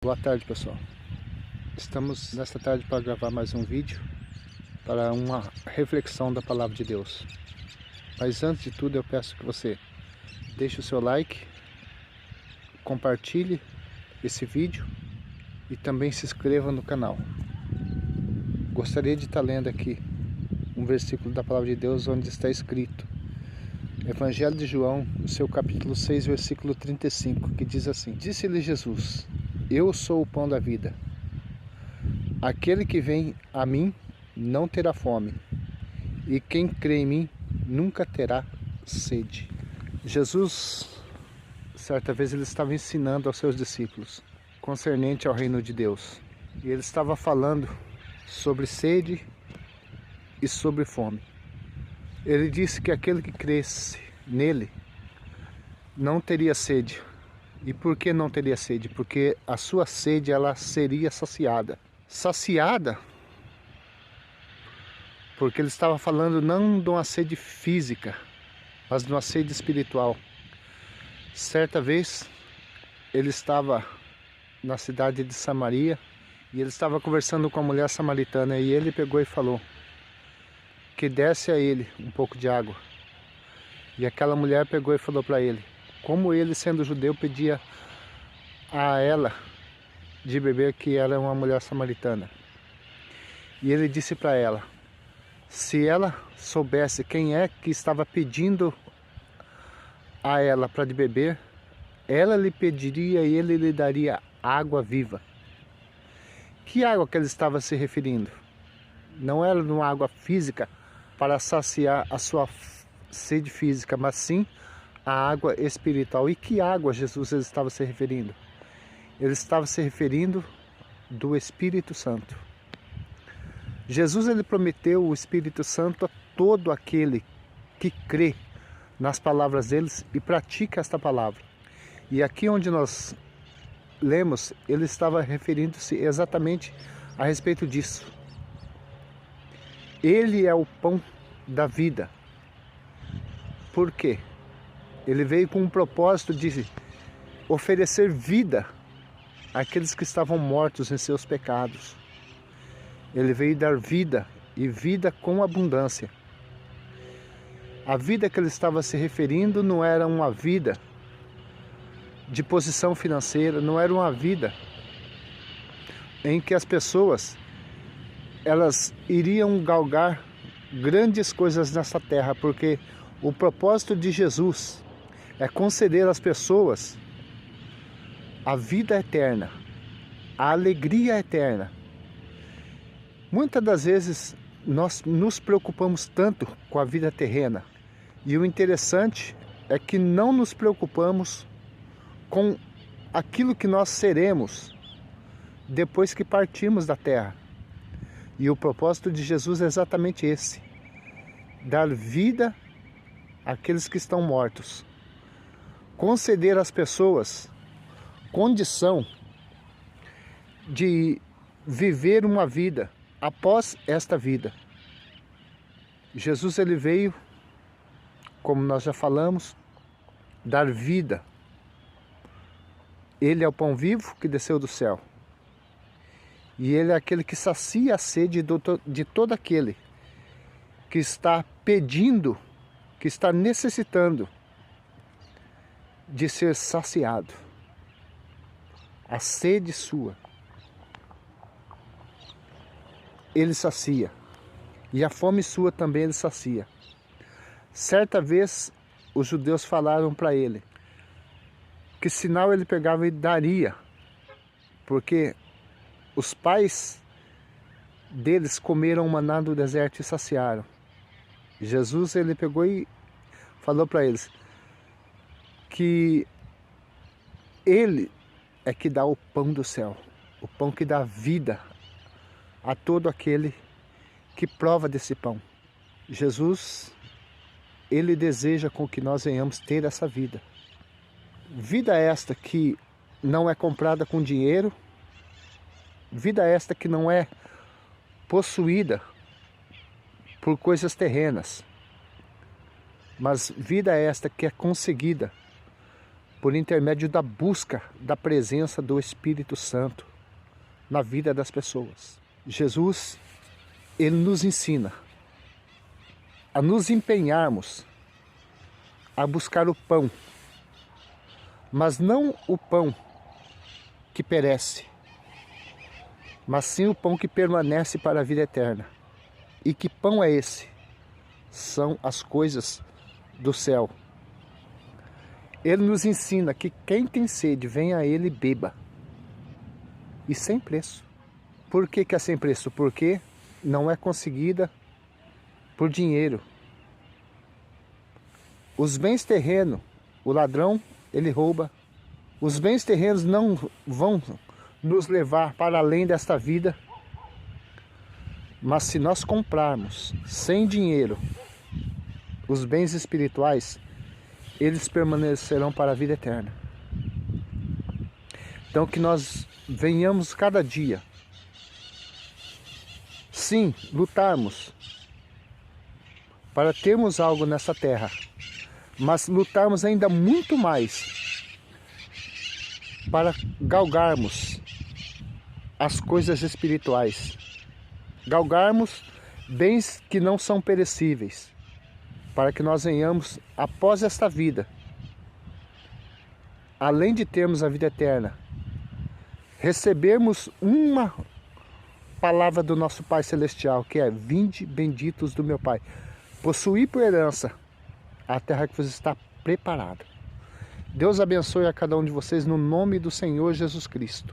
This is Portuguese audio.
Boa tarde, pessoal. Estamos nesta tarde para gravar mais um vídeo para uma reflexão da palavra de Deus. Mas antes de tudo eu peço que você deixe o seu like, compartilhe esse vídeo e também se inscreva no canal. Gostaria de estar lendo aqui um versículo da palavra de Deus onde está escrito Evangelho de João, no seu capítulo 6, versículo 35, que diz assim: Disse-lhe Jesus: Eu sou o pão da vida. Aquele que vem a mim não terá fome, e quem crê em mim nunca terá sede. Jesus, certa vez, ele estava ensinando aos seus discípulos concernente ao reino de Deus. E ele estava falando sobre sede e sobre fome. Ele disse que aquele que cresce nele não teria sede. E por que não teria sede? Porque a sua sede ela seria saciada. Saciada porque ele estava falando não de uma sede física, mas de uma sede espiritual. Certa vez ele estava na cidade de Samaria e ele estava conversando com a mulher samaritana e ele pegou e falou que desse a ele um pouco de água. E aquela mulher pegou e falou para ele, como ele sendo judeu pedia a ela de beber, que era uma mulher samaritana. E ele disse para ela, se ela soubesse quem é que estava pedindo a ela para de beber, ela lhe pediria e ele lhe daria água viva. Que água que ele estava se referindo? Não era uma água física para saciar a sua sede física, mas sim a água espiritual. E que água Jesus ele estava se referindo? Ele estava se referindo do Espírito Santo. Jesus ele prometeu o Espírito Santo a todo aquele que crê nas palavras deles e pratica esta palavra. E aqui onde nós lemos, ele estava referindo-se exatamente a respeito disso. Ele é o pão da vida. Por quê? Ele veio com um propósito de oferecer vida àqueles que estavam mortos em seus pecados. Ele veio dar vida e vida com abundância. A vida que ele estava se referindo não era uma vida de posição financeira, não era uma vida em que as pessoas elas iriam galgar grandes coisas nessa terra, porque o propósito de Jesus é conceder às pessoas a vida eterna, a alegria eterna. Muitas das vezes nós nos preocupamos tanto com a vida terrena, e o interessante é que não nos preocupamos com aquilo que nós seremos depois que partirmos da terra. E o propósito de Jesus é exatamente esse: dar vida àqueles que estão mortos, conceder às pessoas condição de viver uma vida após esta vida. Jesus ele veio, como nós já falamos, dar vida. Ele é o pão vivo que desceu do céu. E ele é aquele que sacia a sede de todo aquele que está pedindo, que está necessitando de ser saciado. A sede sua, ele sacia. E a fome sua também ele sacia. Certa vez os judeus falaram para ele que sinal ele pegava e daria, porque os pais deles comeram maná do deserto e saciaram. Jesus ele pegou e falou para eles que ele é que dá o pão do céu, o pão que dá vida a todo aquele que prova desse pão. Jesus, ele deseja com que nós venhamos ter essa vida. Vida esta que não é comprada com dinheiro, vida esta que não é possuída por coisas terrenas, mas vida esta que é conseguida por intermédio da busca da presença do Espírito Santo na vida das pessoas. Jesus, ele nos ensina a nos empenharmos a buscar o pão, mas não o pão que perece, mas sim o pão que permanece para a vida eterna. E que pão é esse? São as coisas do céu. Ele nos ensina que quem tem sede, venha a ele e beba. E sem preço. Por que é sem preço? Porque não é conseguida por dinheiro. Os bens terrenos, o ladrão, ele rouba. Os bens terrenos não vão nos levar para além desta vida. Mas se nós comprarmos sem dinheiro os bens espirituais, eles permanecerão para a vida eterna. Então que nós venhamos cada dia, sim, lutarmos para termos algo nessa terra, mas lutarmos ainda muito mais para galgarmos as coisas espirituais, galgarmos bens que não são perecíveis, para que nós venhamos, após esta vida, além de termos a vida eterna, recebermos uma palavra do nosso Pai Celestial, que é: vinde benditos do meu Pai, possuí por herança a terra que vos está preparada. Deus abençoe a cada um de vocês no nome do Senhor Jesus Cristo.